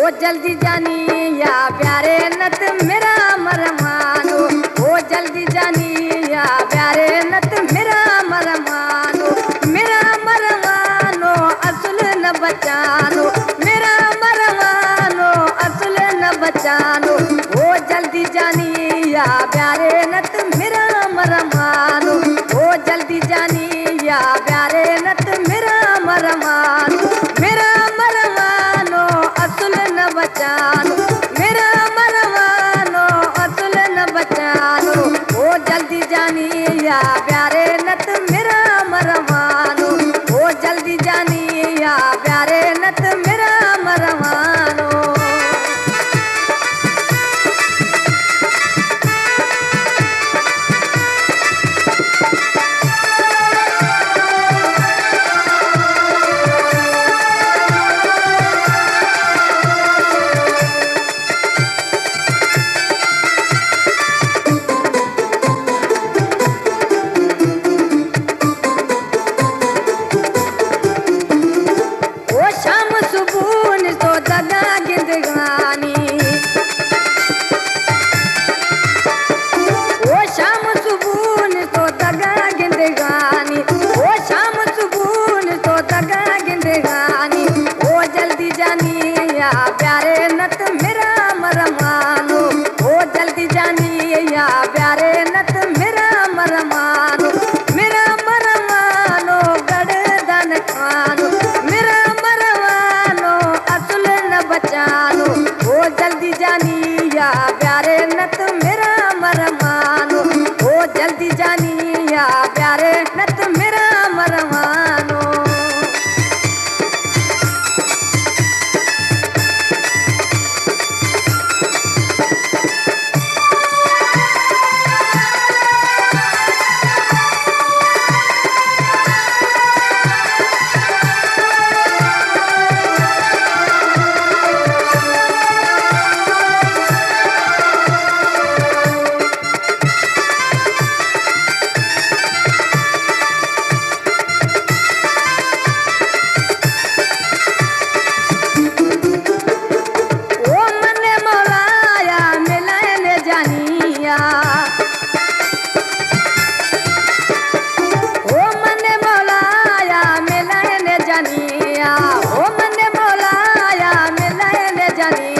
ओ जल्दी जानी या प्यारे नत मेरा मरमानो, ओ जल्दी जानी या प्यारे नत मेरा मरमानो, मेरा मरमानो असल न बचानो, मेरा मरमानो असल न बचानो, ओ जल्दी जानी या प्यारे नत मेरा मरमानो, ओ जल्दी जानी या प्यारे नत मेरा मरमानो, मेरा मरमानो असल न बचानो, मेरा मरमानो असल न बचानो, ओ जल्दी जानी या प्यारे नत मेरा मरमानो, ओ जल्दी जानी या प्यारे नत मेरा मरमानो। प्यारे नत मेरा मरमानो, ओ जल्दी जानी या प्यारे नत मेरा मरमानो, मेरा मरमानो गड़दन खानो, मेरा मरमानो असल न बचानो, ओ जल्दी जानी या प्यारे नत मेरा मरमानो, ओ जल्दी जानी या प्यारे नत मेरा मरमानो। जानी